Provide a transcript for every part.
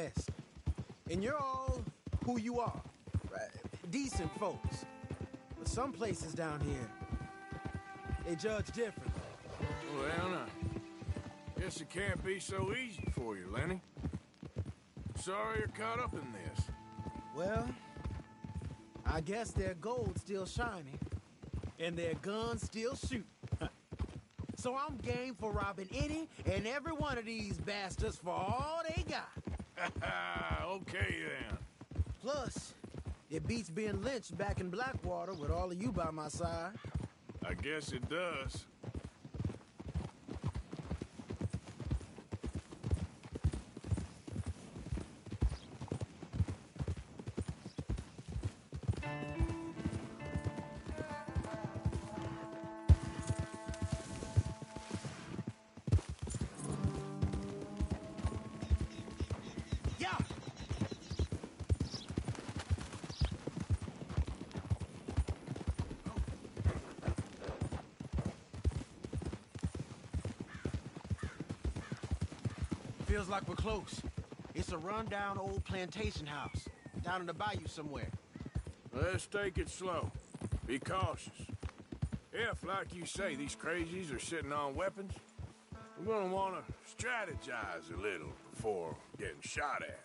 West. And you're all who you are. Right? Decent folks. But some places down here, they judge differently. Well, now, guess it can't be so easy for you, Lenny. Sorry you're caught up in this. Well, I guess their gold's still shining, and their guns still shoot. So I'm game for robbing any and every one of these bastards for all they got. Okay, then. Plus, it beats being lynched back in Blackwater with all of you by my side. I guess it does. Feels like we're close. It's a rundown old plantation house, down in the bayou somewhere. Let's take it slow. Be cautious. If, like you say, these crazies are sitting on weapons, we're gonna want to strategize a little before getting shot at.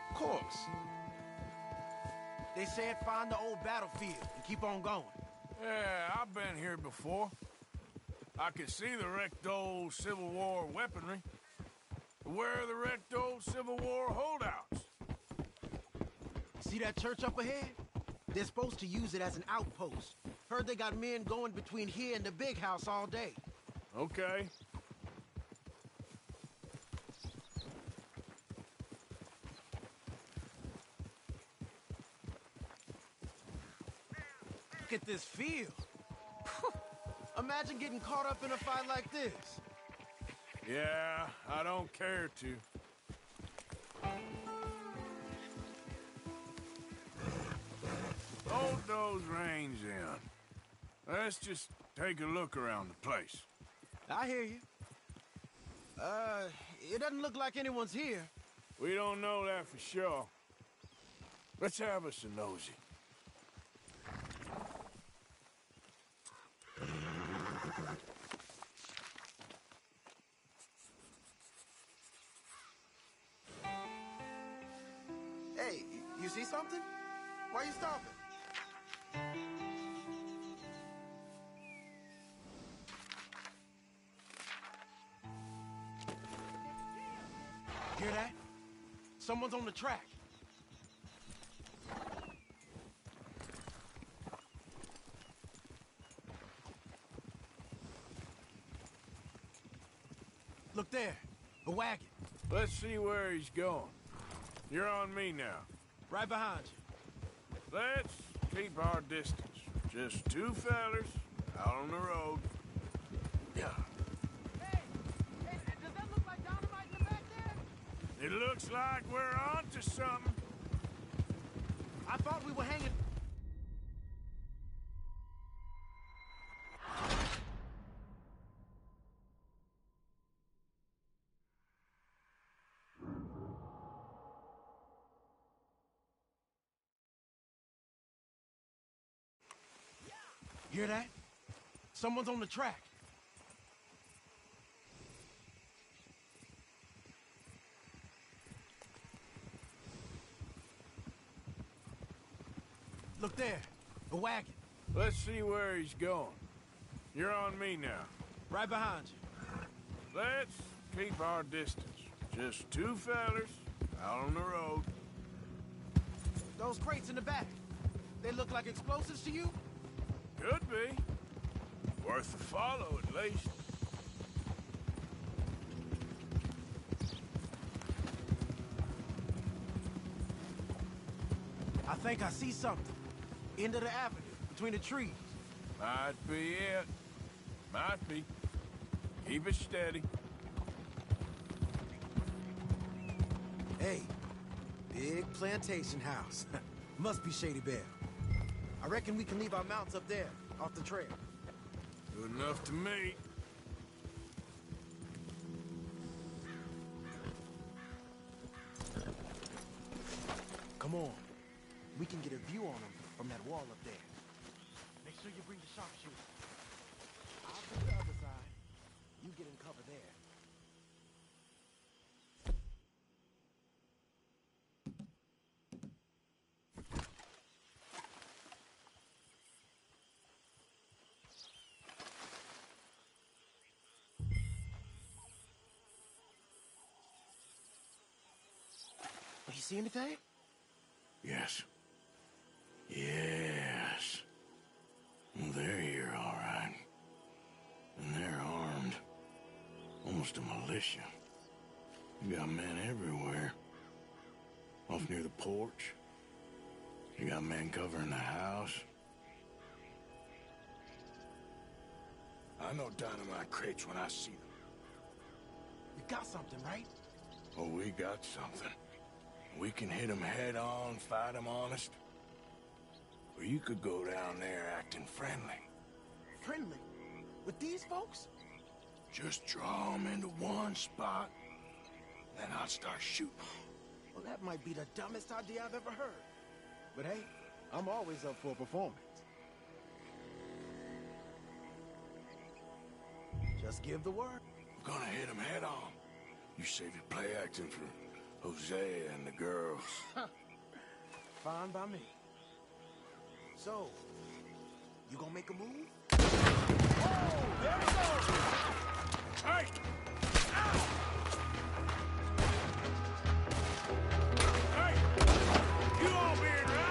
Of course. They said find the old battlefield and keep on going. Yeah, I've been here before. I can see the wrecked old Civil War weaponry. Where are the wrecked old Civil War holdouts? See that church up ahead? They're supposed to use it as an outpost. Heard they got men going between here and the big house all day. Okay. Look at this field. Imagine getting caught up in a fight like this. Yeah, I don't care to. Hold those reins in. Let's just take a look around the place. I hear you. It doesn't look like anyone's here. We don't know that for sure. Let's have us a nosy. Hey, you see something? Why are you stopping? Hear that? Someone's on the track. Look there, a wagon. Let's see where he's going. You're on me now. Right behind you. Let's keep our distance. Just two fellers out on the road. Yeah. Hey, does that look like dynamite in the back there? It looks like we're onto something. I thought we were hanging... Hear that? Someone's on the track. Look there, a wagon. Let's see where he's going. You're on me now. Right behind you. Let's keep our distance. Just two fellers out on the road. Those crates in the back, they look like explosives to you? Could be. Worth a follow, at least. I think I see something. End of the avenue, between the trees. Might be it. Might be. Keep it steady. Hey, big plantation house. Must be Shady Belle. I reckon we can leave our mounts up there, off the trail. Good enough to me. Come on. We can get a view on them from that wall up there. Make sure you bring the sharpshooter. I'll do the other side. You get in cover there. You see anything? Yes. Yes. They're here, all right. And they're armed. Almost a militia. You got men everywhere. Off near the porch. You got men covering the house. I know dynamite crates when I see them. You got something, right? Oh, we got something. We can hit them head on, fight them honest. Or you could go down there acting friendly. Friendly? With these folks? Just draw them into one spot, then I'll start shooting. Well, that might be the dumbest idea I've ever heard. But hey, I'm always up for a performance. Just give the word. We're gonna hit them head on. You save your play acting for Hosea and the girls. Fine by me. So, you gonna make a move? Oh, there we go! Hey! Ow! Hey! You all being right!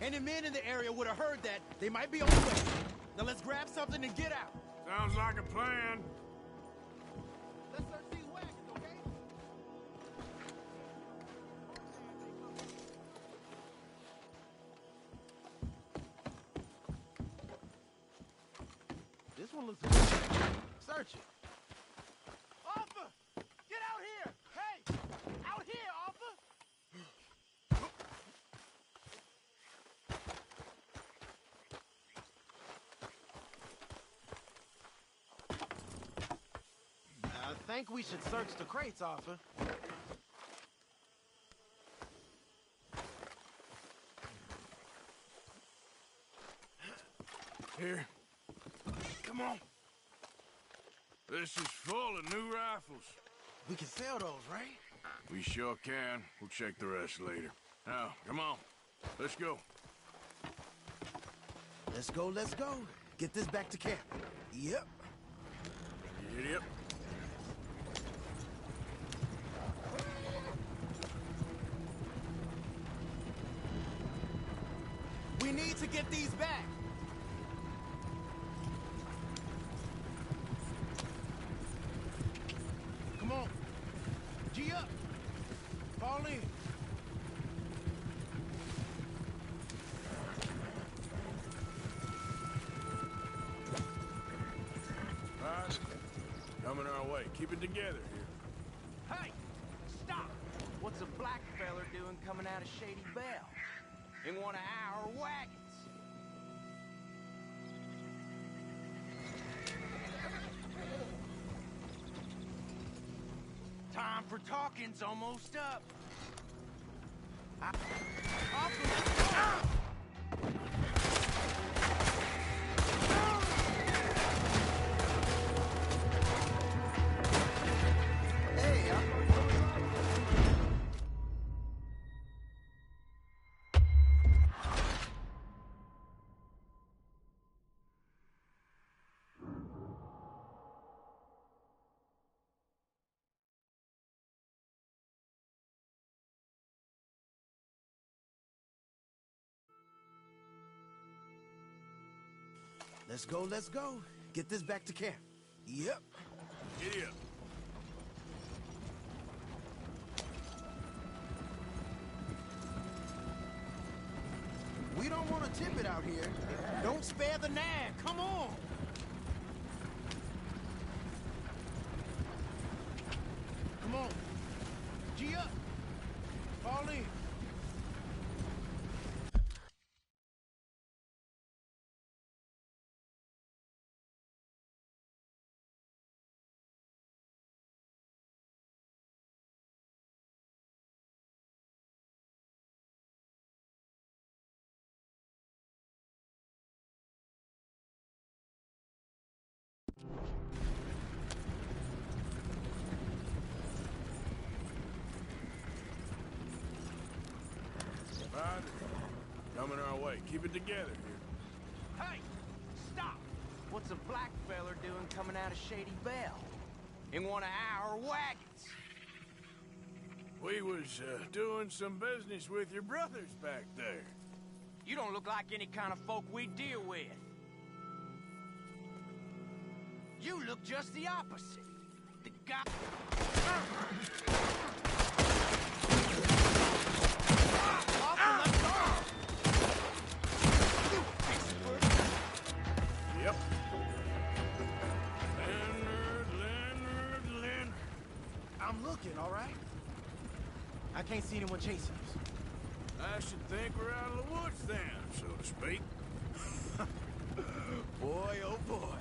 Any men in the area would have heard that. They might be on the way. Now let's grab something and get out. Sounds like a plan. Let's search these wagons, okay? This one looks good. Search it. Arthur! Get out here! Hey! Out here, Arthur! think we should search the crates, Arthur. Here. Come on. This is full of new rifles. We can sell those, right? We sure can. We'll check the rest later. Now, come on. Let's go. Let's go, let's go. Get this back to camp. Yep. Yep. We need to get these back. Come on. G up. Fall in. Right. Coming our way. Keep it together here. Hey! Stop! What's a black feller doing coming out of Shady Belle? In one of our wagons? Time for talking's almost up. Arthur, let's go! Let's go, let's go. Get this back to camp. Yep. Giddy up. We don't want to tip it out here. Don't spare the nag. Come on. Come on. G up. Fall in. Right. Coming our way. Keep it together here. Hey! Stop! What's a black feller doing coming out of Shady Belle? In one of our wagons? We was doing some business with your brothers back there. You don't look like any kind of folk we deal with. You look just the opposite. The guy... Yep. Leonard. I'm looking, all right? I can't see anyone chasing us. I should think we're out of the woods then, so to speak. Boy, oh boy.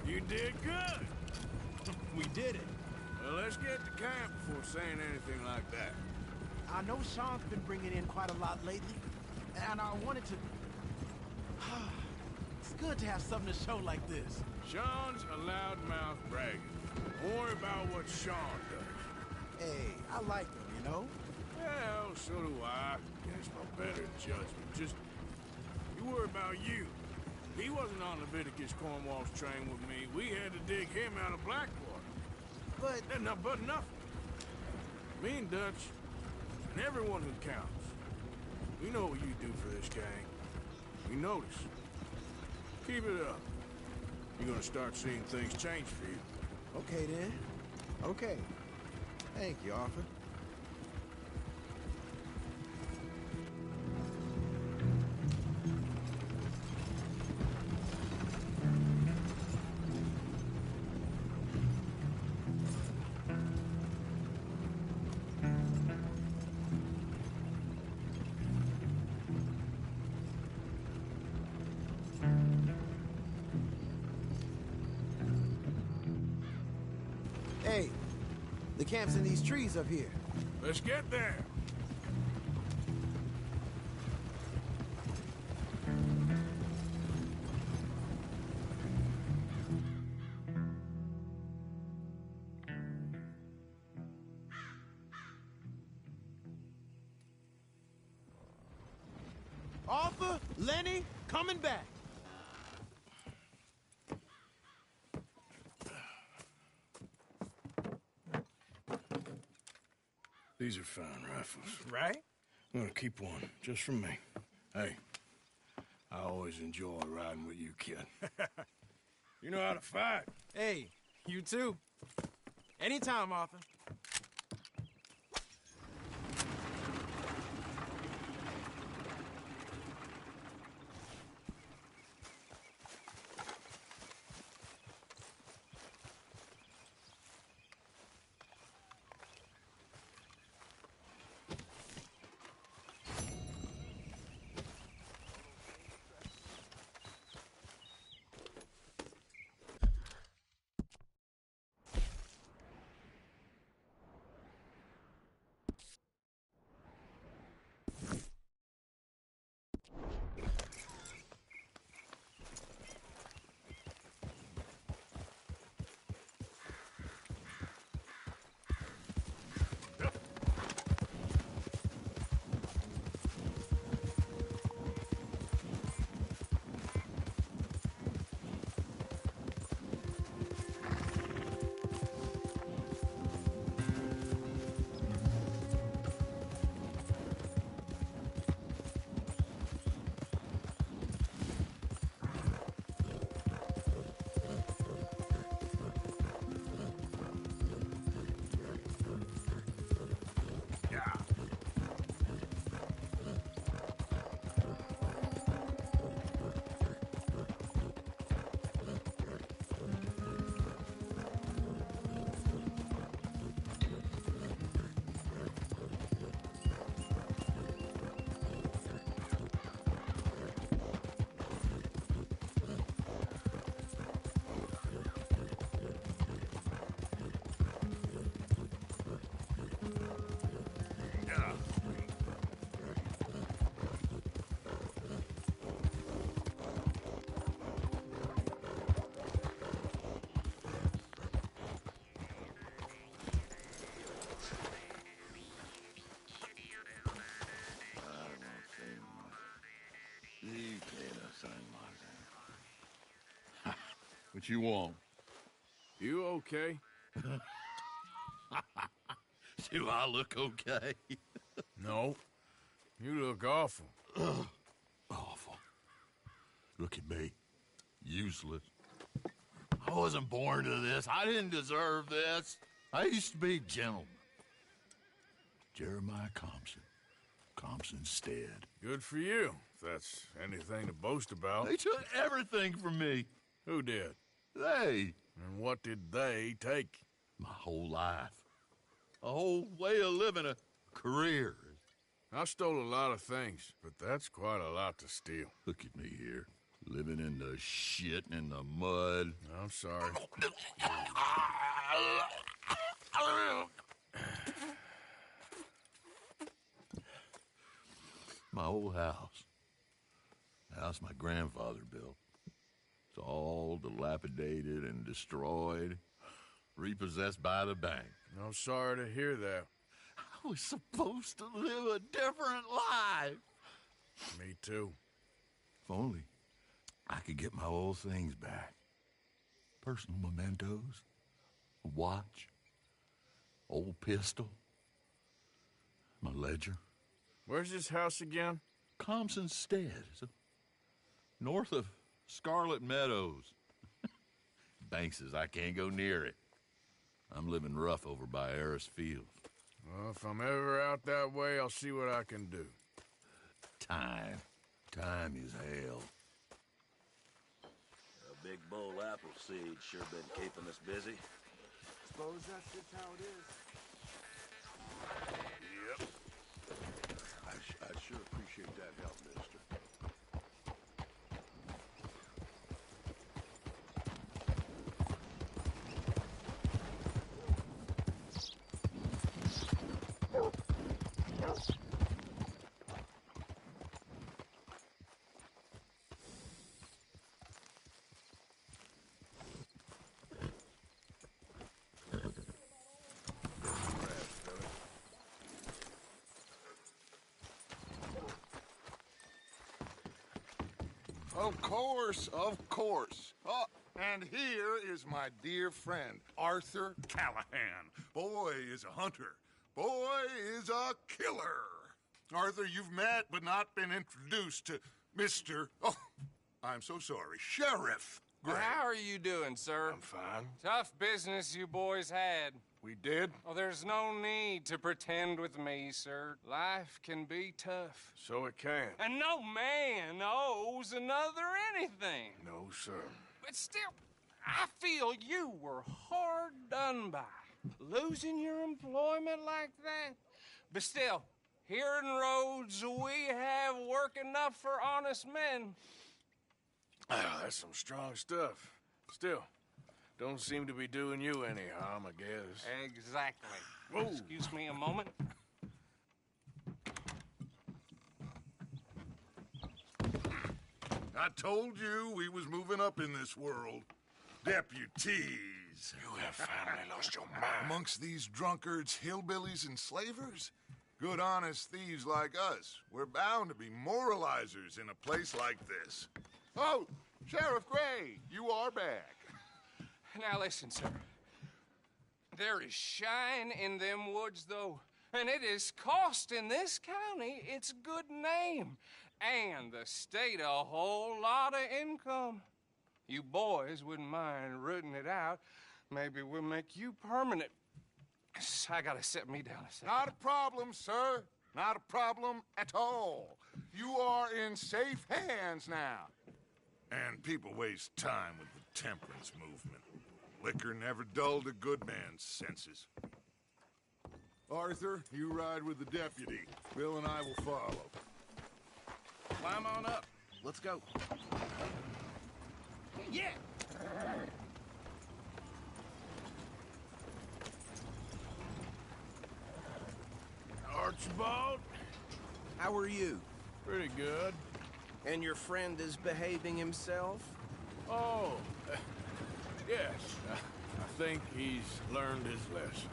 You did good. We did it. Well, let's get to camp before saying anything like that. I know Sean's been bringing in quite a lot lately, and I wanted to... It's good to have something to show like this. Sean's a loudmouth bragger. Don't worry about what Sean does. Hey, I like him, you know? Well, so do I. Against my better judgment. Just, you worry about you. He wasn't on Leviticus Cornwall's train with me. We had to dig him out of Blackwater. But... But nothing. Me and Dutch, and everyone who counts. We know what you do for this gang. We notice. Keep it up. You're gonna start seeing things change for you. Okay, then. Okay. Thank you, Arthur. The camp's in these trees up here. Let's get there. Arthur, Lenny, coming back. These are fine rifles. Right? I'm gonna keep one, just for me. Hey, I always enjoy riding with you, kid. You know how to fight. Hey, you too. Anytime, Arthur. What you want? You okay? Do I look okay? No. You look awful. Awful. Look at me. Useless. I wasn't born to this. I didn't deserve this. I used to be a gentleman. Jeremiah Compson. Compson Stead. Good for you, if that's anything to boast about. They took everything from me. Who did? They. And what did they take? My whole life. A whole way of living, a career. I stole a lot of things, but that's quite a lot to steal. Look at me here, living in the shit and the mud. I'm sorry. My old house. The house my grandfather built. It's all dilapidated and destroyed, repossessed by the bank. I'm sorry to hear that. I was supposed to live a different life. Me too. If only I could get my old things back. Personal mementos, a watch, old pistol, my ledger. Where's this house again? Compson Stead, north of Scarlet Meadows. Bank says I can't go near it. I'm living rough over by Harris Field. Well, if I'm ever out that way, I'll see what I can do. Time. Time is hell. A big bowl Appleseed sure been keeping us busy. Suppose that's just how it is. Yep. I sure appreciate that help, mister. Of course, of course. Oh, and here is my dear friend, Arthur Callahan. Boy is a hunter. Boy is a killer. Arthur, you've met but not been introduced to Mr. Oh, I'm so sorry, Sheriff Gray. How are you doing, sir? I'm fine. Tough business you boys had. We did? Oh, there's no need to pretend with me, sir. Life can be tough. So it can. And no man owes another anything. No, sir. But still, I feel you were hard done by. Losing your employment like that. But still, here in Rhodes, we have work enough for honest men. Ah, that's some strong stuff. Still, don't seem to be doing you any harm, I guess. Exactly. Whoa. Excuse me a moment. I told you we was moving up in this world. Deputies. You have finally lost your mind. Amongst these drunkards, hillbillies, and slavers? Good, honest thieves like us. We're bound to be moralizers in a place like this. Oh, Sheriff Gray, you are back. Now listen, sir. There is shine in them woods, though, and it is costing this county its good name and the state a whole lot of income. You boys wouldn't mind rooting it out. Maybe we'll make you permanent. I gotta sit me down a second. Not a problem, sir. Not a problem at all. You are in safe hands now. And people waste time with the temperance movement. Liquor never dulled a good man's senses. Arthur, you ride with the deputy. Bill and I will follow. Climb on up. Let's go. Yeah! Archibald? How are you? Pretty good. And your friend is behaving himself? Oh, yes. I think he's learned his lesson.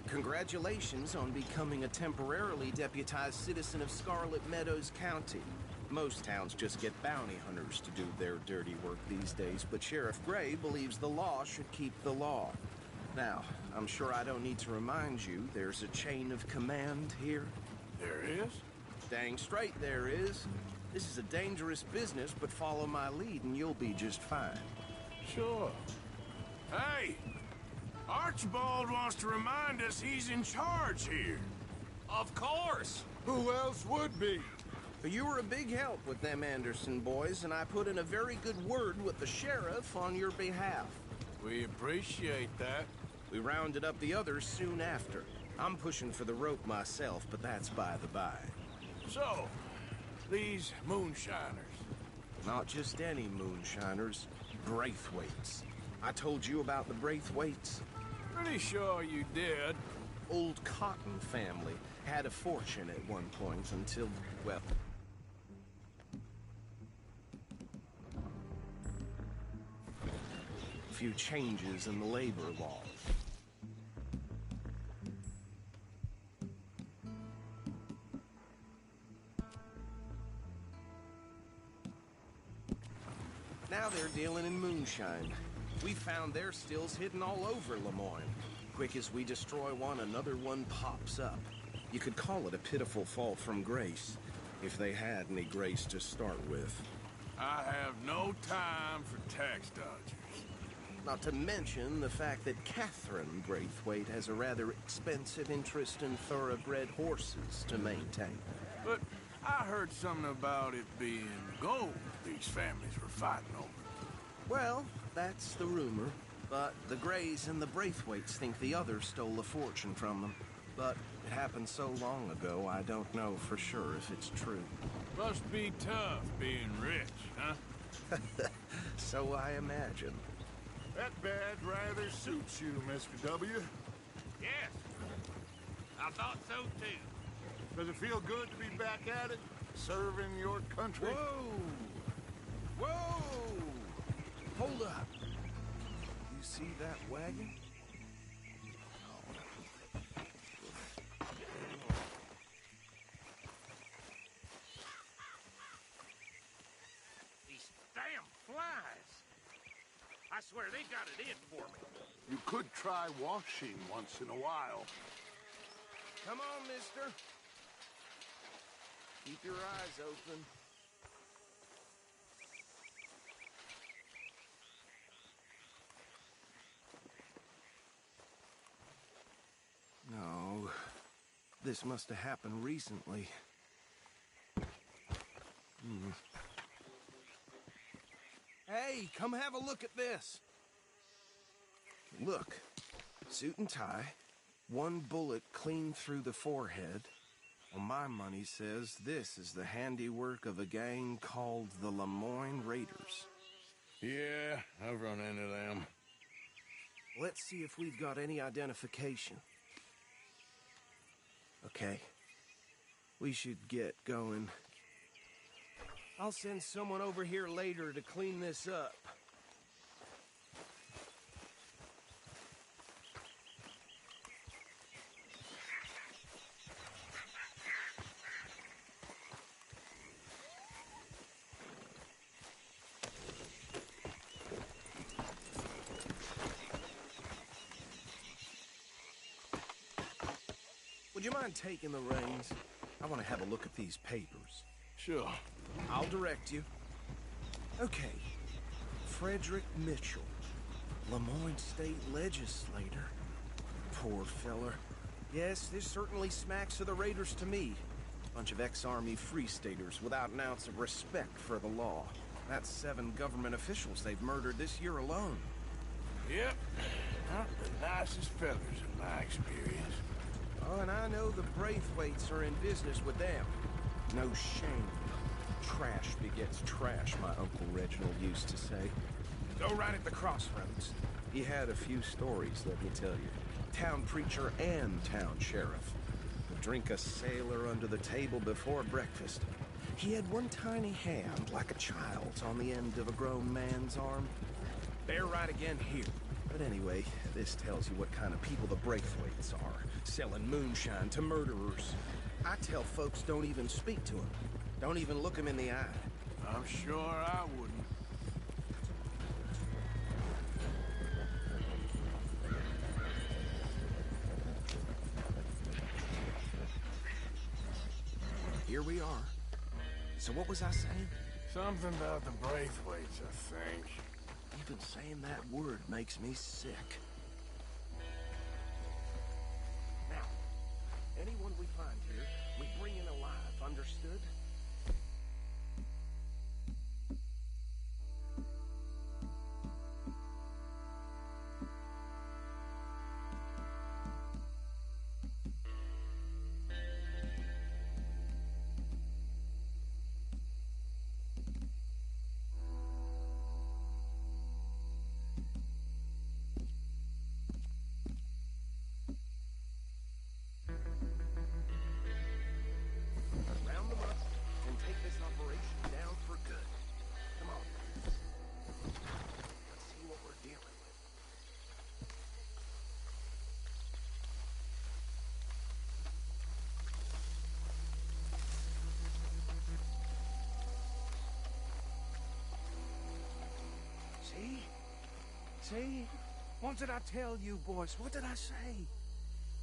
Congratulations on becoming a temporarily deputized citizen of Scarlet Meadows County. Most towns just get bounty hunters to do their dirty work these days, but Sheriff Gray believes the law should keep the law. Now, I'm sure I don't need to remind you there's a chain of command here. There is? Dang straight there is. This is a dangerous business, but follow my lead and you'll be just fine. Sure. Hey! Archibald wants to remind us he's in charge here. Of course. Who else would be? You were a big help with them Anderson boys, and I put in a very good word with the sheriff on your behalf. We appreciate that. We rounded up the others soon after. I'm pushing for the rope myself, but that's by the by. So, these moonshiners. Not just any moonshiners, Braithwaites. I told you about the Braithwaites. Pretty sure you did. Old Cotton family had a fortune at one point until, well... a few changes in the labor laws. Now they're dealing in moonshine. We found their stills hidden all over Lemoyne. Quick as we destroy one, another one pops up. You could call it a pitiful fall from grace, if they had any grace to start with. I have no time for tax dodgers. Not to mention the fact that Catherine Braithwaite has a rather expensive interest in thoroughbred horses to maintain. But I heard something about it being gold these families were fighting over. Well, that's the rumor. But the Grays and the Braithwaites think the others stole a fortune from them. But it happened so long ago, I don't know for sure if it's true. Must be tough being rich, huh? So I imagine. That badge rather suits you, Mr. W. Yes. I thought so too. Does it feel good to be back at it? Serving your country? Whoa! Whoa! Hold up. You see that wagon? These swear they got it in for me. You could try washing once in a while. Come on, mister. Keep your eyes open. No, this must have happened recently. Hey, come have a look at this. Look, suit and tie, one bullet clean through the forehead. Well, my money says this is the handiwork of a gang called the Lemoyne Raiders. Yeah, I've run into them. Let's see if we've got any identification. Okay. We should get going. I'll send someone over here later to clean this up. Would you mind taking the reins? I want to have a look at these papers. Sure. I'll direct you. Okay. Frederick Mitchell, Lemoyne State Legislator. Poor feller. Yes, this certainly smacks of the Raiders to me. Bunch of ex-Army Free Staters without an ounce of respect for the law. That's 7 government officials they've murdered this year alone. Yep. Not the nicest fellas in my experience. Oh, and I know the Braithwaites are in business with them. No shame. Trash begets trash, my Uncle Reginald used to say. Go right at the crossroads. He had a few stories, let me tell you. Town preacher and town sheriff. Would drink a sailor under the table before breakfast. He had one tiny hand, like a child's, on the end of a grown man's arm. They're right again here. But anyway, this tells you what kind of people the Braithwaites are. Selling moonshine to murderers. I tell folks don't even speak to them. Don't even look them in the eye. I'm sure I wouldn't. Here we are. So what was I saying? Something about the Braithwaites, I think. Even saying that word makes me sick. Now, anyone we find here, we bring in alive, understood? Round them up and take this operation down for good. Come on. Let's see what we're dealing with. See? See? What did I tell you, boys? What did I say?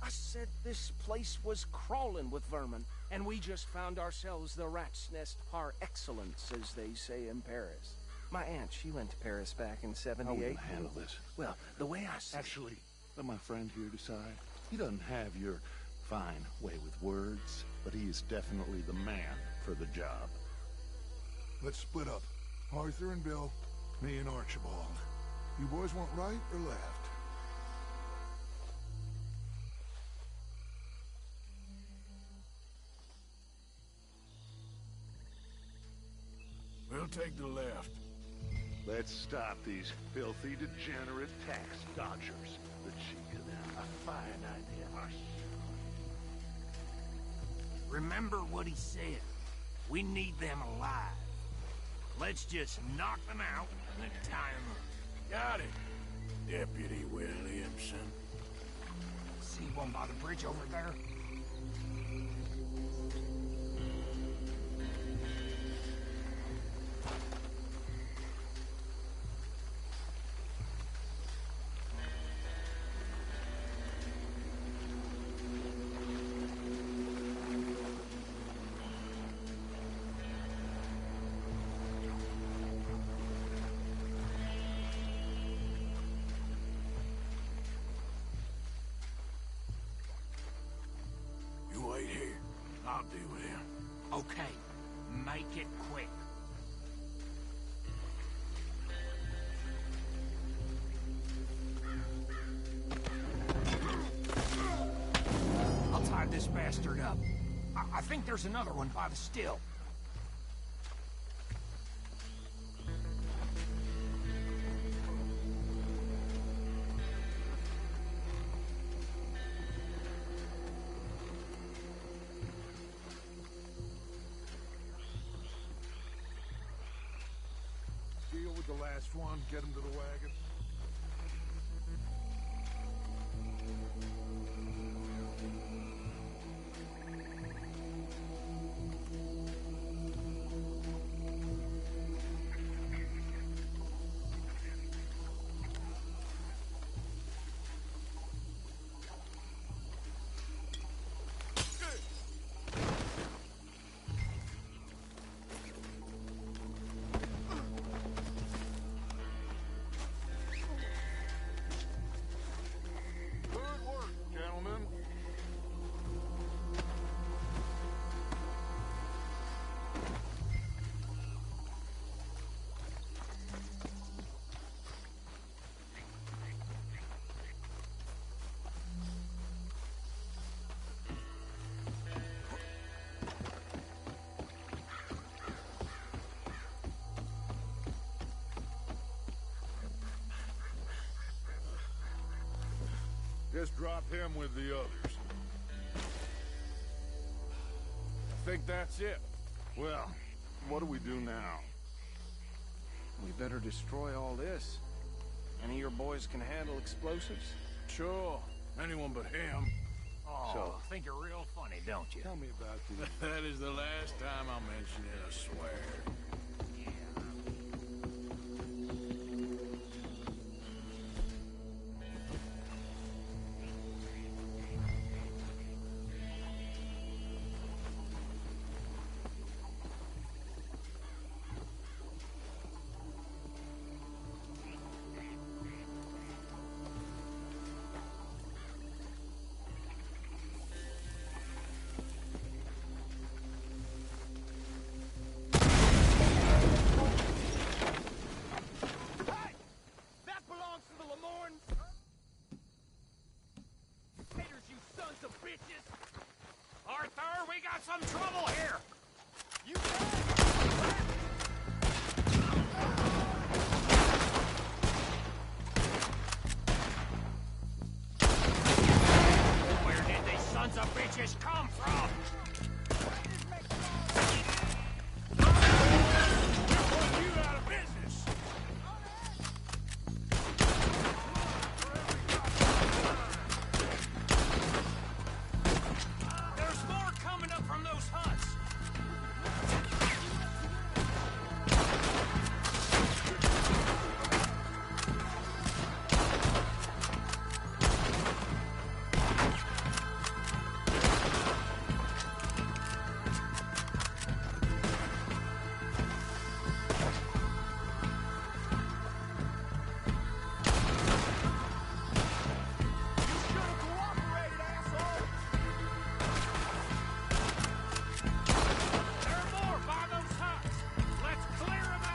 I said this place was crawling with vermin, and we just found ourselves the rat's nest par excellence, as they say in Paris. My aunt, she went to Paris back in '78. How are we gonna handle this? Well, the way I see Actually, let my friend here decide. He doesn't have your fine way with words, but he is definitely the man for the job. Let's split up. Arthur and Bill, me and Archibald. You boys want right or left? We'll take the left. Let's stop these filthy, degenerate tax dodgers. The cheek of them. A fine idea. Remember what he said. We need them alive. Let's just knock them out and then tie them up. Got it, Deputy Williamson. See one by the bridge over there? I'll deal with him. Okay, make it quick. I'll tie this bastard up. I think there's another one by the still. Deal with the last one, get him to the wagon. Good work, gentlemen. Just drop him with the others. I think that's it. Well, what do we do now? We better destroy all this. Any of your boys can handle explosives? Sure. Anyone but him. Oh, So- think you're real funny, don't you? Tell me about the... That is the last time I'll mention it, I swear. That belongs to the Lamorns! Haters, you sons of bitches! Arthur, we got some trouble here! You guys! Where did these sons of bitches come from? Put you out of business! There's more coming up from those huts! There are more by those huts! Let's clear them out!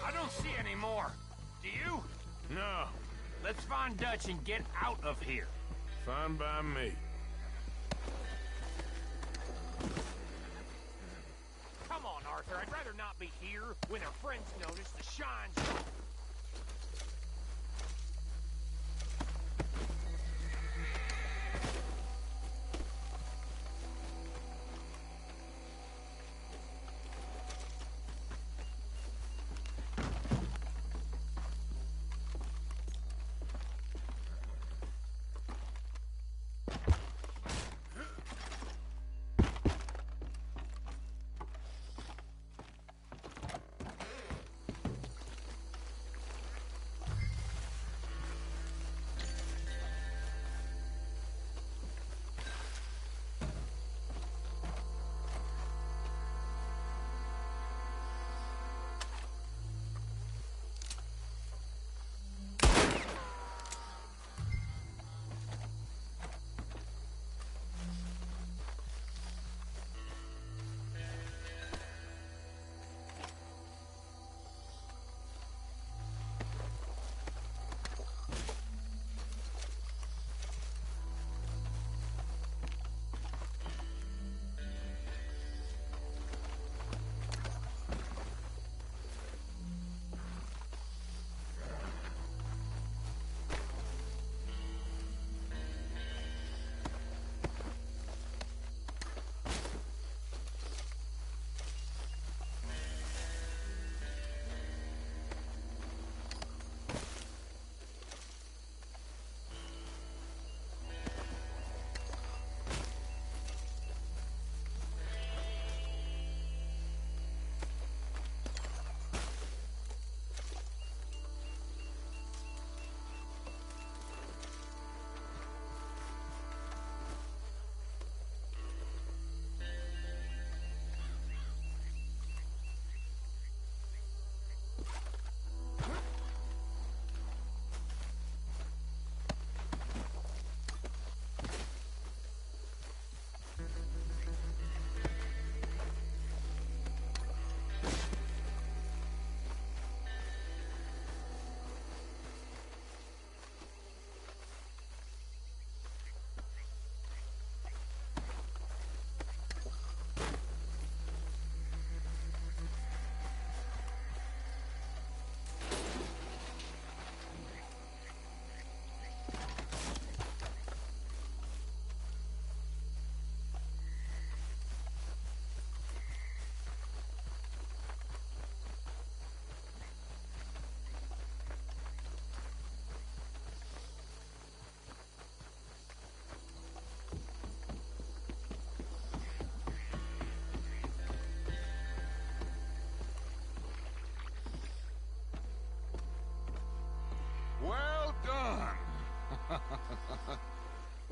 I don't see any more. Do you? No. Let's find Dutch and get out of here. Fine by me. Come on, Arthur. I'd rather not be here when our friends notice the shine's gone.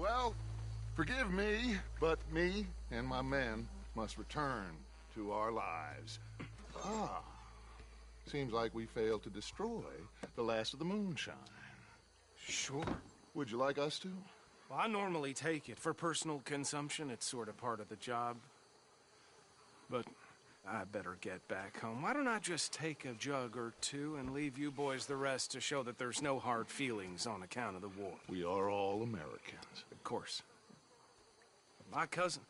Well, forgive me, but me and my men must return to our lives. Ah. Seems like we failed to destroy the last of the moonshine. Sure. Would you like us to? Well, I normally take it. For personal consumption, it's sort of part of the job. But I better get back home. Why don't I just take a jug or two and leave you boys the rest to show that there's no hard feelings on account of the war? We are all Americans. Of course. My cousin,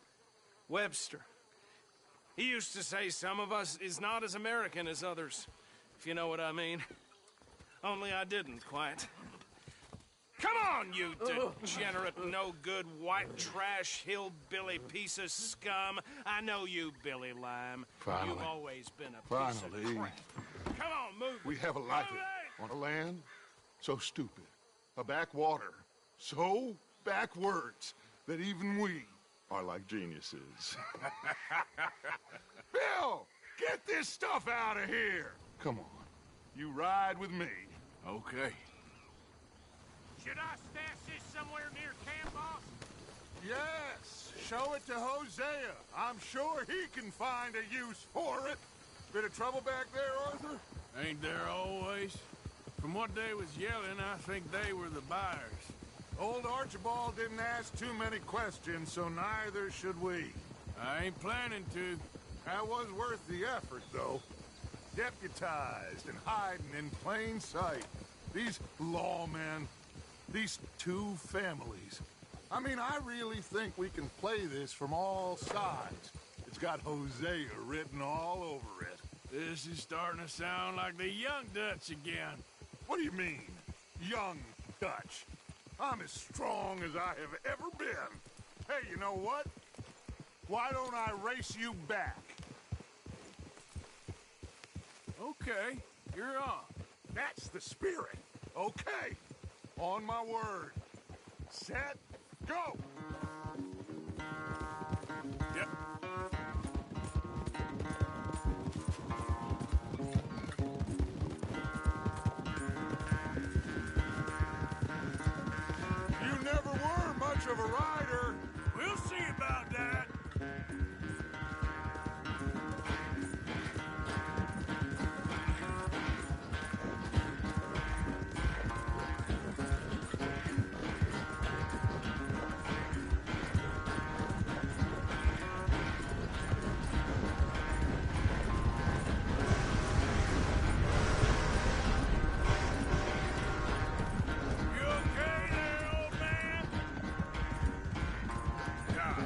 Webster, he used to say some of us is not as American as others, if you know what I mean. Only I didn't quite. Come on, you degenerate, no-good, white trash, hillbilly piece of scum. I know you, Billy Lime. Finally. You've always been a piece of crap. Come on, move it. We have a life on a land so stupid, a backwater so backwards that even we are like geniuses. Bill, get this stuff out of here. Come on, you ride with me. Okay. Should I stash this somewhere near camp, boss? Yes, show it to Hosea. I'm sure he can find a use for it. Bit of trouble back there, Arthur? Ain't there always? From what they was yelling, I think they were the buyers. Old Archibald didn't ask too many questions, so neither should we. I ain't planning to. That was worth the effort, though. Deputized and hiding in plain sight. These lawmen, these two families. I mean, I really think we can play this from all sides. It's got Hosea written all over it. This is starting to sound like the Young Dutch again. What do you mean, young Dutch? I'm as strong as I have ever been. Hey, you know what? Why don't I race you back? Okay, you're on. That's the spirit. Okay, on my word. Set, go! Yep. You never were much of a rider. We'll see about that. You okay there, old man? Yeah.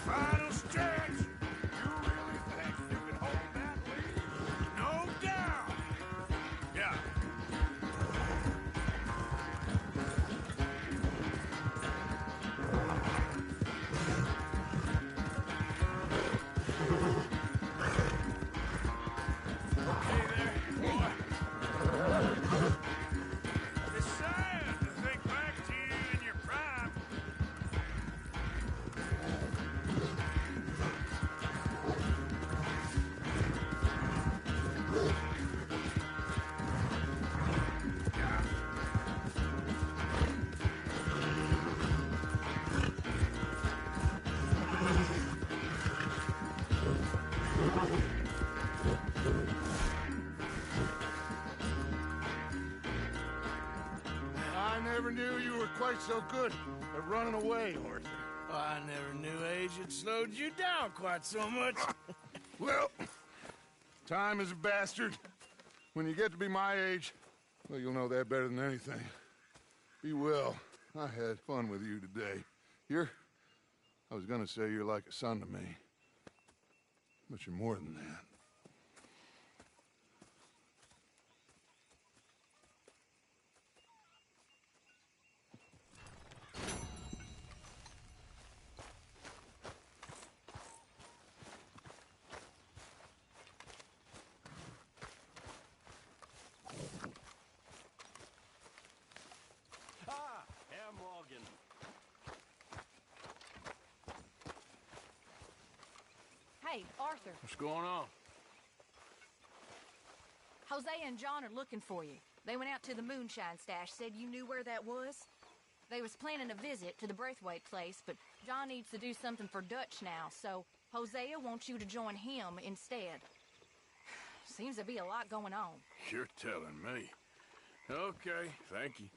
Final stretch. You really think you can hold that lead? No doubt. Yeah. Okay there, boy. It's sad to think back to you in your prime. I never knew you were quite so good at running away, Arthur. I never knew age had slowed you down quite so much. Well, time is a bastard. When you get to be my age, well, you'll know that better than anything. Be well. I had fun with you today. I was gonna say you're like a son to me. But you're more than that. Hey, Arthur. What's going on? Hosea and John are looking for you. They went out to the moonshine stash, said you knew where that was. They was planning a visit to the Braithwaite place, but John needs to do something for Dutch now, so Hosea wants you to join him instead. Seems to be a lot going on. You're telling me. Okay, thank you.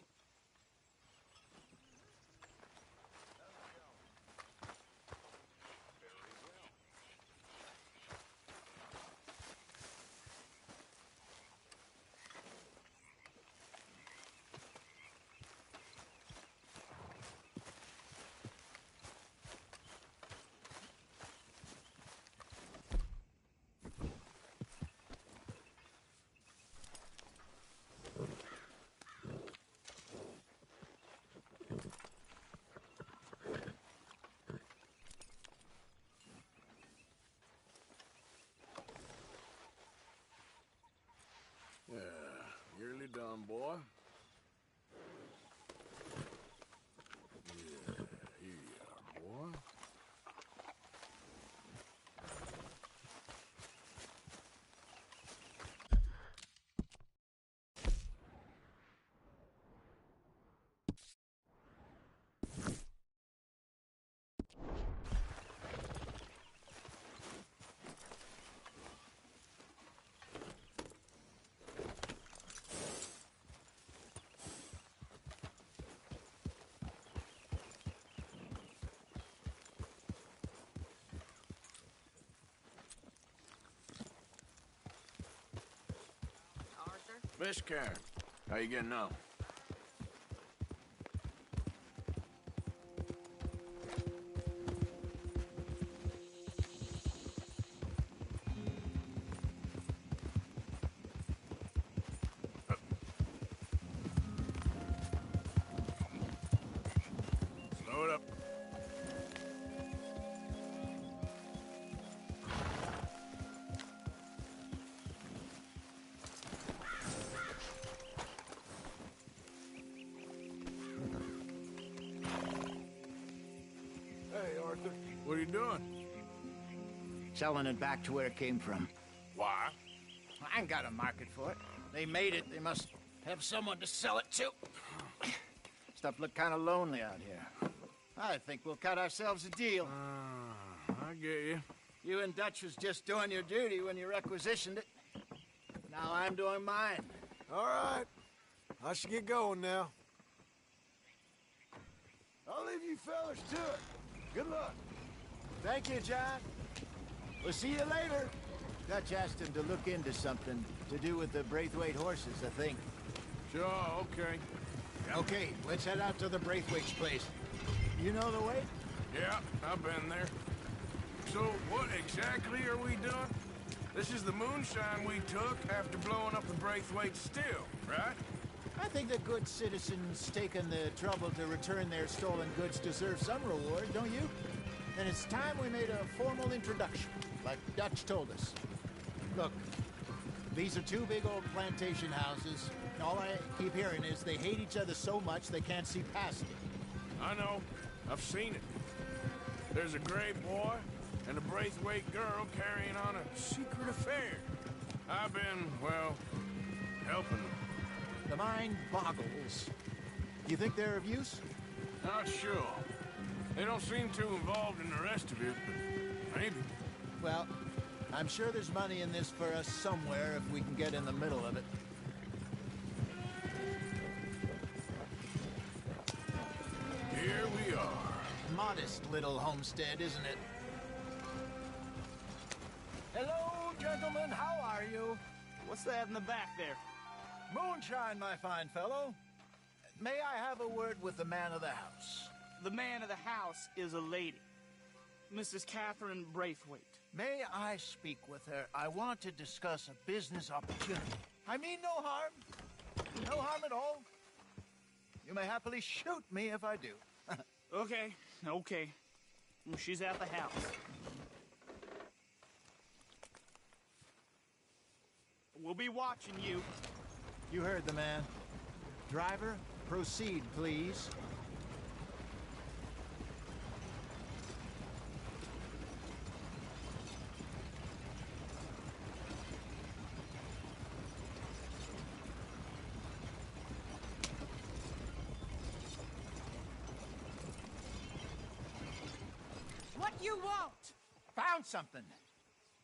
Nearly done, boy. Yeah, here you are, boy. Miss Karen, how you getting on? Slow it up. What are you doing? Selling it back to where it came from. Why? I ain't got a market for it. They made it. They must have someone to sell it to. Stuff look kind of lonely out here. I think we'll cut ourselves a deal. I get you. You and Dutch was just doing your duty when you requisitioned it. Now I'm doing mine. All right. I should get going now. I'll leave you fellas to it. Good luck. Thank you, John. We'll see you later. Dutch asked him to look into something to do with the Braithwaite horses, I think. Sure, okay. Okay, let's head out to the Braithwaite's place. You know the way? Yeah, I've been there. So, what exactly are we doing? This is the moonshine we took after blowing up the Braithwaite still, right? I think the good citizens taking the trouble to return their stolen goods deserve some reward, don't you? And it's time we made a formal introduction, like Dutch told us. Look, these are two big old plantation houses. All I keep hearing is they hate each other so much they can't see past it. I know. I've seen it. There's a gray boy and a Braithwaite girl carrying on a secret affair. I've been, well, helping them. The mind boggles. You think they're of use? Not sure. They don't seem too involved in the rest of it, but maybe. Well, I'm sure there's money in this for us somewhere if we can get in the middle of it. Here we are. Modest little homestead, isn't it? Hello, gentlemen. How are you? What's that in the back there? Moonshine, my fine fellow. May I have a word with the man of the house? The man of the house is a lady, Mrs. Catherine Braithwaite. May I speak with her? I want to discuss a business opportunity. I mean no harm. No harm at all. You may happily shoot me if I do. Okay. Well, she's at the house. We'll be watching you. You heard the man. Driver, proceed, please. What you want? Found something.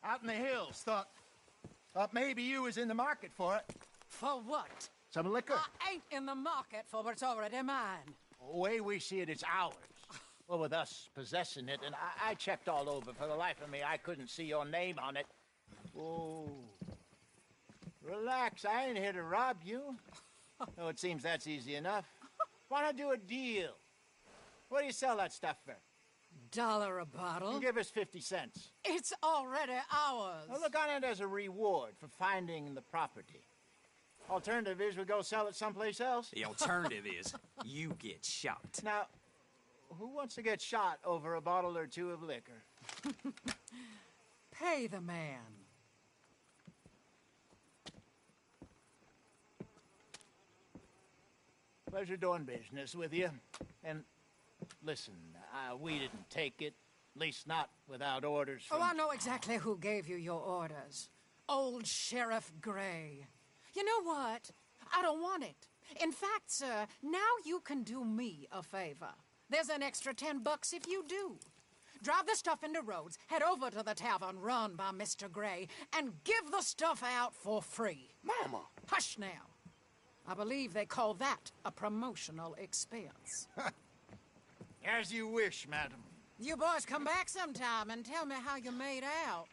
Out in the hills. Thought maybe you was in the market for it. For what? Some liquor. I ain't in the market for what's already mine. The way we see it, it's ours. Well, with us possessing it, and I checked all over. For the life of me, I couldn't see your name on it. Oh. Relax, I ain't here to rob you. No, it seems that's easy enough. Why not do a deal? What do you sell that stuff for? $1 a bottle? Give us 50 cents. It's already ours. Well, look on it as a reward for finding the property. Alternative is we go sell it someplace else. The alternative is you get shot. Now, who wants to get shot over a bottle or two of liquor? Pay the man. Pleasure doing business with you. And listen, we didn't take it. At least not without orders from... Oh, I know exactly who gave you your orders. Old Sheriff Gray. You know what? I don't want it. In fact, sir, now you can do me a favor. There's an extra $10 if you do. Drive the stuff into Rhodes, head over to the tavern run by Mr. Gray, and give the stuff out for free. Mama! Hush now. I believe they call that a promotional expense. As you wish, madam. You boys come back sometime and tell me how you made out.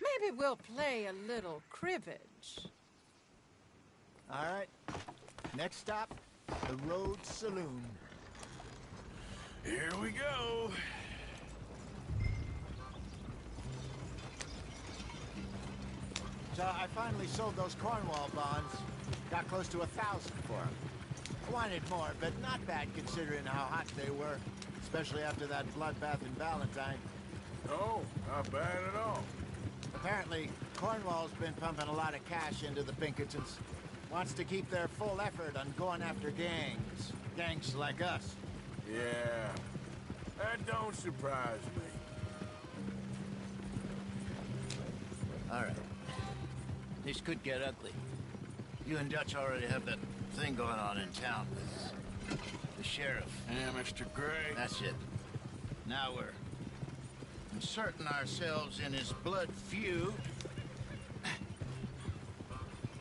Maybe we'll play a little cribbage. All right. Next stop, the Rhodes Saloon. Here we go. So I finally sold those Cornwall bonds. Got close to 1,000 for them. I wanted more, but not bad considering how hot they were. Especially after that bloodbath in Valentine. Oh, not bad at all. Apparently, Cornwall's been pumping a lot of cash into the Pinkertons. Wants to keep their full effort on going after gangs. Gangs like us. Yeah, that don't surprise me. All right. This could get ugly. You and Dutch already have that thing going on in town with the sheriff. Yeah, Mr. Gray. That's it. Now we're inserting ourselves in his blood feud.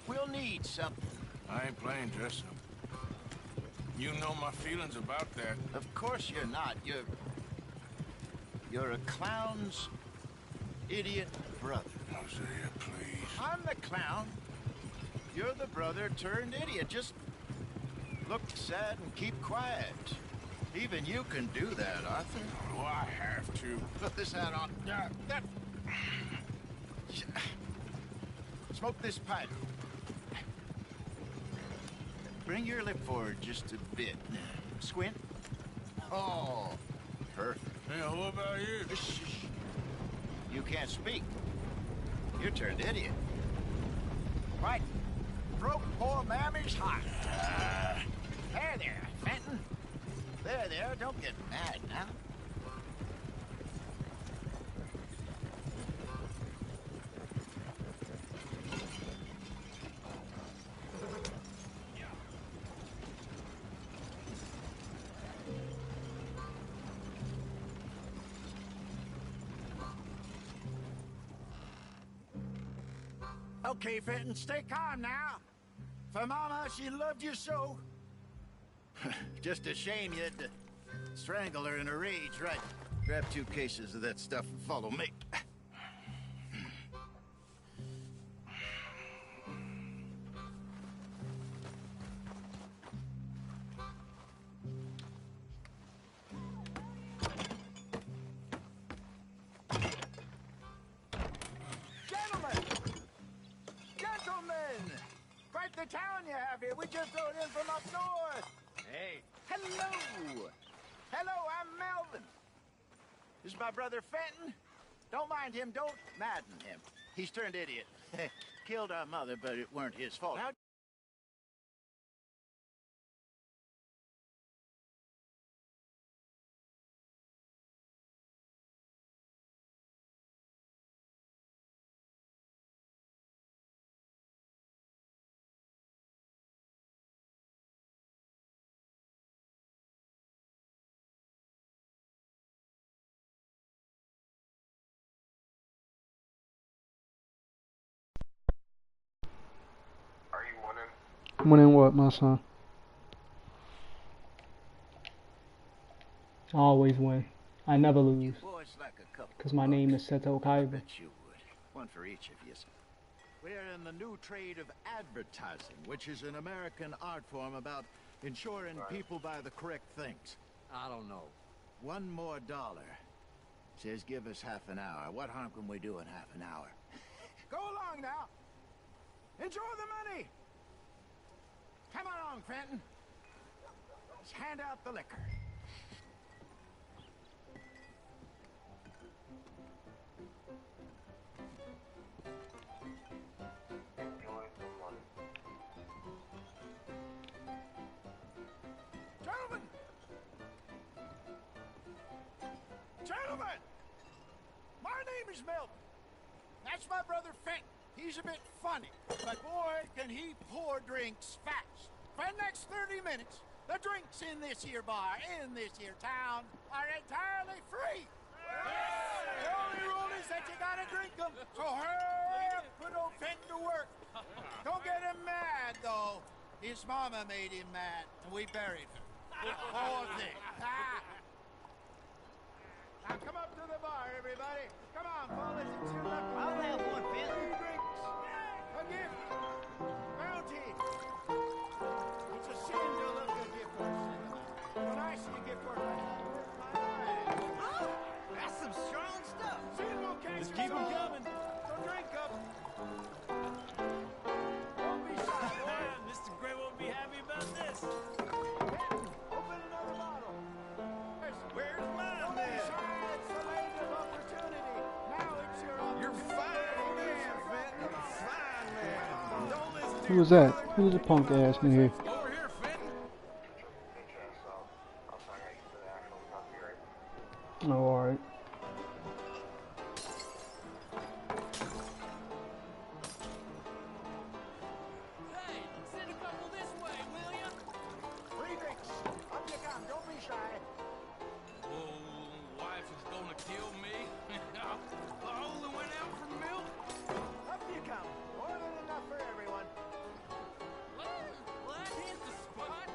We'll need something. I ain't playing dress-up. You know my feelings about that. Of course you're not. You're a clown's idiot brother. Hosea, please. I'm the clown. You're the brother turned idiot. Just look sad and keep quiet. Even you can do that, Arthur. Do I have to? Put this hat on. Smoke this pipe. Bring your lip forward just a bit. Squint. Oh, perfect. Yeah, what about you? Shh. You can't speak. You're turned idiot. Right. Broke poor Mammy's heart. There, Fenton. There, don't get mad now. Okay, Fenton, stay calm now. For Mama, she loved you so. Just a shame you had to strangle her in a rage, right? Grab 2 cases of that stuff and follow me. The town you have here. We just rode in from up north. Hey. Hello. I'm Melvin. This is my brother Fenton. Don't mind him. Don't madden him. He's turned idiot. Killed our mother, but it weren't his fault. Now, Winning what, my son? I always win. I never lose. Because my name is Seto Kaiba. Bet you would. One for each of you. We're in the new trade of advertising, which is an American art form about ensuring people buy the correct things. I don't know. $1 more. Says give us half an hour. What harm can we do in half an hour? Go along now. Enjoy the money. Come along, Fenton. Let's hand out the liquor. Gentlemen! My name is Milton. That's my brother Fenton. He's a bit funny, but boy, can he pour drinks fast. For the next 30 minutes, the drinks in this here bar, in this here town, are entirely free. The only rule is that you gotta drink them, so hurry up, put old Fenton to work. Don't get him mad, though. His mama made him mad, and we buried her. Poor thing. Now come up to the bar, everybody. Come on, fellas, it's your lucky day. I'll have one, Fenton. 3 drinks. A gift. Bounty. It's a sin to look a gift horse in the mouth. When I see a gift horse, I work my eyes. Oh, that's some strong stuff. Sin will catch us. Just keep them coming. So drink up. Don't be shy, boy. Mr. Gray won't be happy about this. Fenton, open another bottle. Where's mine, then? Who was that? Who was a punk ass in here? Oh, alright. Hey, send a couple this way, will ya? 3 drinks. Up you come. Don't be shy. Oh, wife is gonna kill me. I only went out for milk. Up you come. More than enough for everyone. Well, that hit the spot.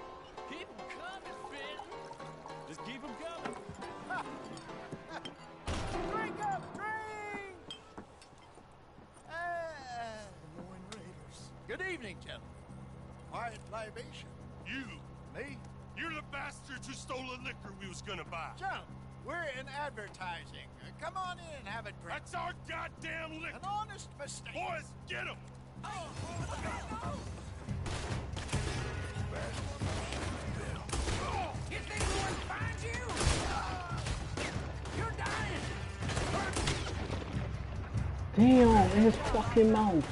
Keep 'em coming, Fenton. Just keep 'em coming. Drink up, drink! Moin Raiders. Good evening, gentlemen. Quiet libation. You. Me? You're the bastards who stole the liquor we was gonna buy. Gentlemen, we're in advertising. Come on in and have a drink. That's our goddamn liquor. An honest mistake. Boys, get him! You think we wouldn't find you? You're dying. Damn, in his fucking mouth.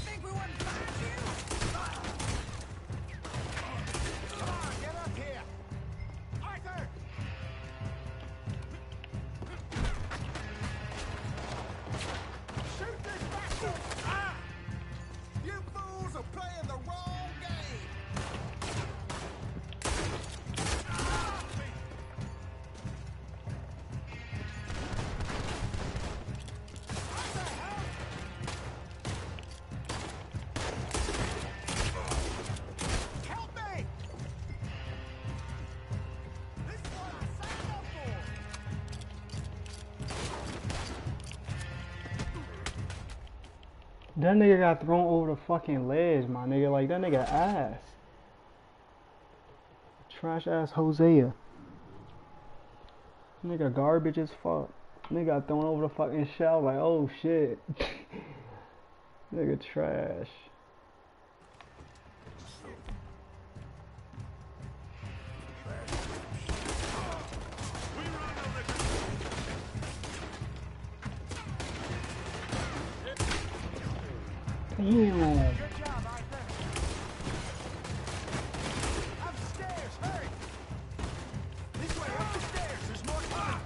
Think we wouldn't find you? Come on, get up here. Arthur! Shoot this bastard! Ah! You fools are playing the wrong game! Help me! This is what I signed up for! That nigga got thrown over the fucking ledge, my nigga. Like, that nigga ass. Trash ass Hosea. Nigga garbage as fuck. Nigga got thrown over the fucking shell. Like, oh shit. Nigga trash. Damn. Good job, Arthur. Upstairs, hurry! This way, up the stairs. There's more coming.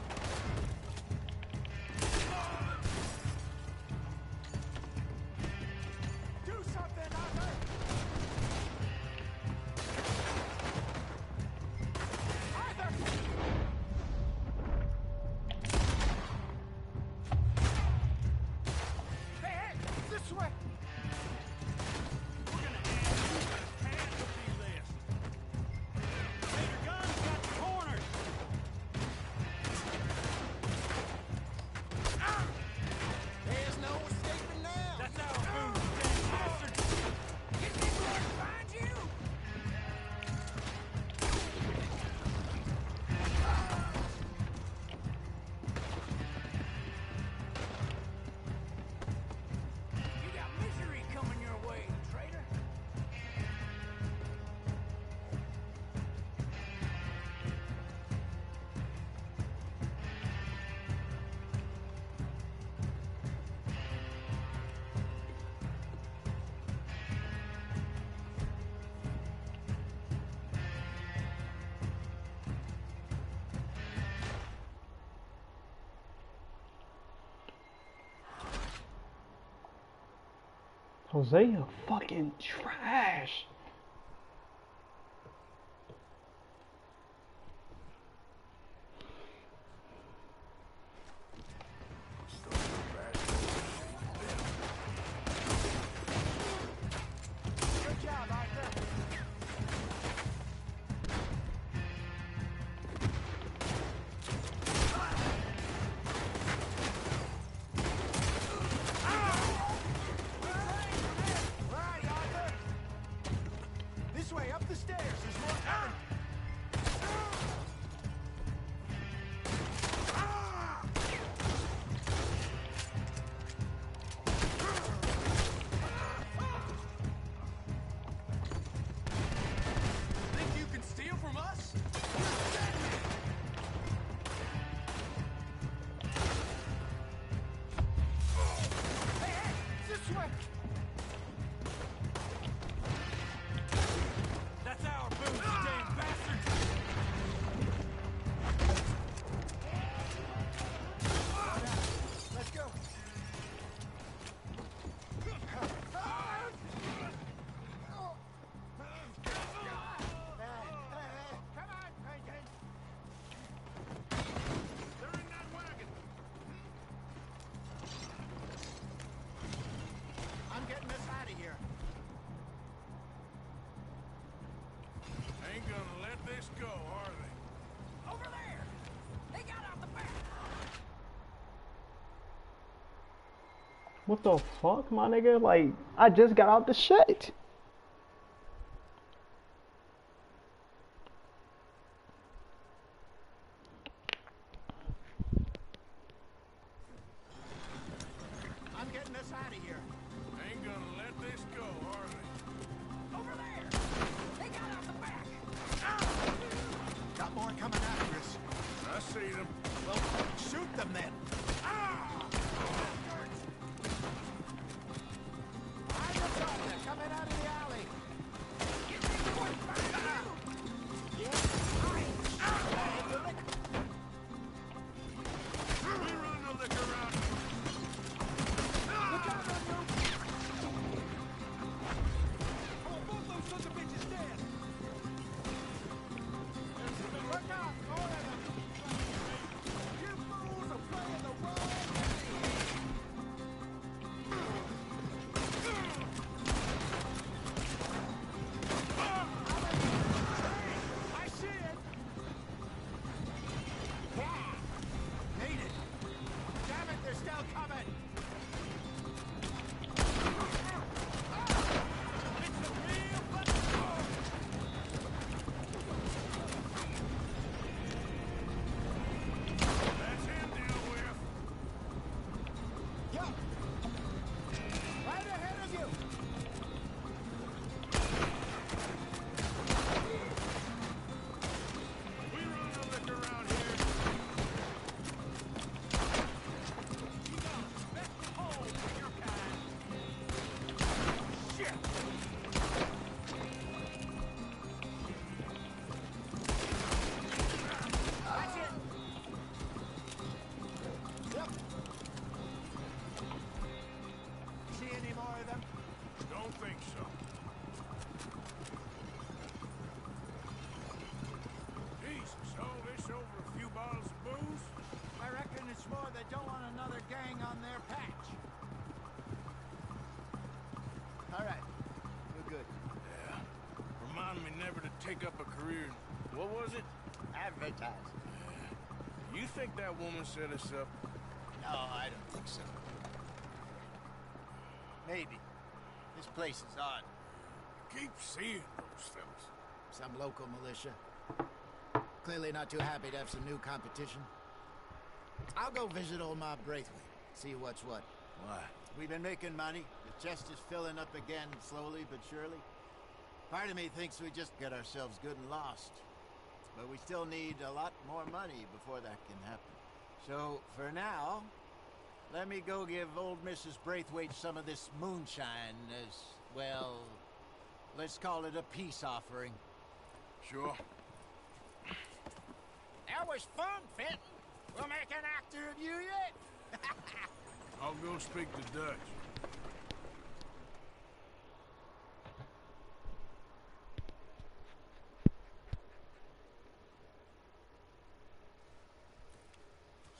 Hosea fucking trash. Good job, Arthur. Right, Arthur. This way, up the stairs. There's more coming. Think you can steal from us? Hey, hey, this way. That's our boots, you damn bastard! Let's go. Come on, Franklin. They're in that wagon. I'm getting us out of here. Ain't gonna let this go, are they? Over there! They got out the back! What the fuck, my nigga? Like, I just got out the shit. I'm getting us out of here. Ain't gonna let this go, are they? Over there! They got out the back! Got more coming after us. I see them. Well, shoot them then. They're coming out of the alley. We run the liquor out. Look out on you! Oh, both those sons of bitches dead! Look out, all of them! You fools are playing the wrong I see it! Made it! Damn it, they're still coming! That's him dealt with. Yo! Right ahead of you! We run the liquor around here. That's it! Yep. See any more of them? Don't think so. Jesus, all this over a few bottles of booze? I reckon it's more they don't want another gang on their patch. All right. We're good. Yeah. Remind me never to take up a career. What was it? Advertise. You think that woman set us up? No, I don't think so. Maybe. This place is odd. Keep seeing those fellas. Some local militia. Clearly not too happy to have some new competition. I'll go visit old Mob Braithwaite. See what's what. Why? We've been making money. The chest is filling up again, slowly but surely. Part of me thinks we just get ourselves good and lost. But we still need a lot more money before that can happen. So, for now, let me go give old Mrs. Braithwaite some of this moonshine as, well, let's call it a peace offering. Sure. That was fun, Fenton. We'll make an actor of you yet. I'll go speak to Dutch.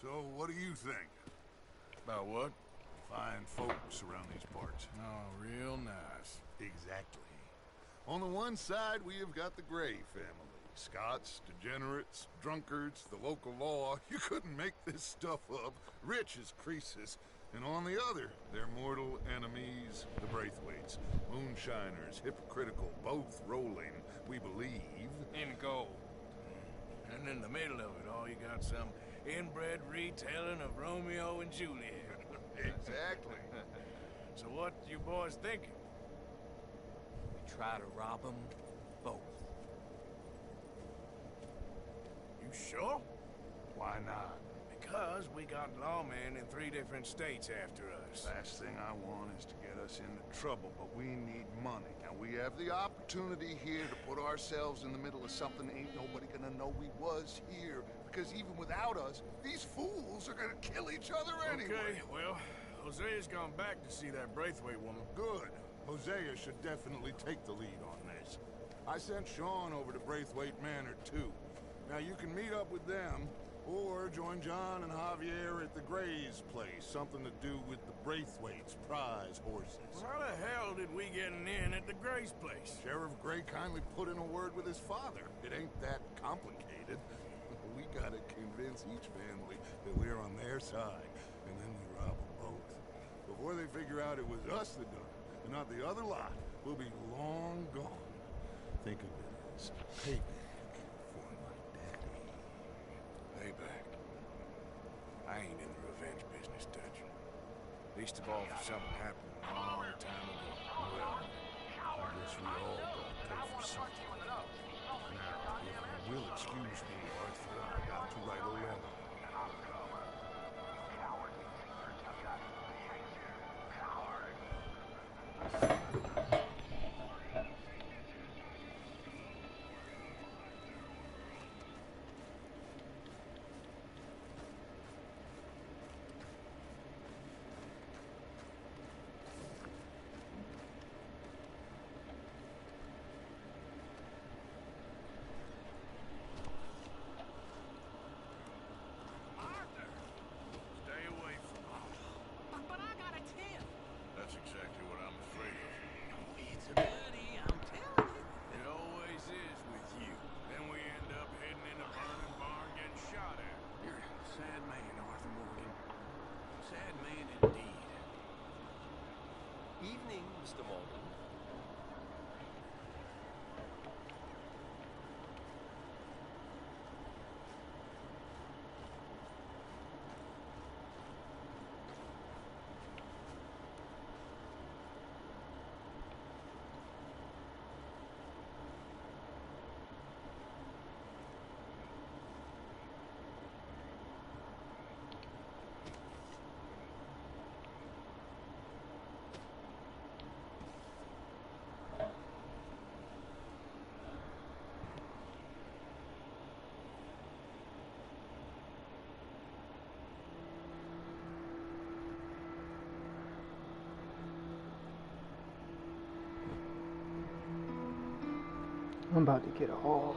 So, what do you think? About what? Fine folks around these parts. Oh, real nice. Exactly. On the one side, we have got the Gray family. Scots, degenerates, drunkards, the local law. You couldn't make this stuff up. Rich as Croesus. And on the other, their mortal enemies, the Braithwaites. Moonshiners, hypocritical, both rolling, we believe. In gold. And in the middle of it all, you got some inbred retelling of Romeo and Juliet. Exactly. So what you boys thinking? We try to rob them both. You sure? Why not? Because we got lawmen in 3 different states after us. Last thing I want is to get us into trouble, but we need money. Now, we have the opportunity here to put ourselves in the middle of something ain't nobody gonna know we was here. Because even without us, these fools are gonna kill each other anyway. Okay, well, Hosea's gone back to see that Braithwaite woman. Good. Hosea should definitely take the lead on this. I sent Sean over to Braithwaite Manor, too. Now, you can meet up with them, or join John and Javier at the Gray's place. Something to do with the Braithwaite's prize horses. Well, how the hell did we get an in at the Gray's place? Sheriff Gray kindly put in a word with his father. It ain't that complicated. We gotta convince each family that we're on their side, and then we rob them both. Before they figure out it was us that done it, and not the other lot, we'll be long gone. Think of it as payback for my daddy. Payback. I ain't in the revenge business, Dutch. Least of all for something happened a long time ago. Well, I guess we all gotta pay for something. Now, if you will excuse me, Arthur, I got to write a letter. Stay away from her. But I got a tip. That's exactly what I'm afraid of. It's a goodie, I'm telling you. It always is with you. Then we end up heading in a burning barn getting shot at. You're a sad man, Arthur Morgan. Sad man indeed. Evening, Mr. Morgan. I'm about to get off.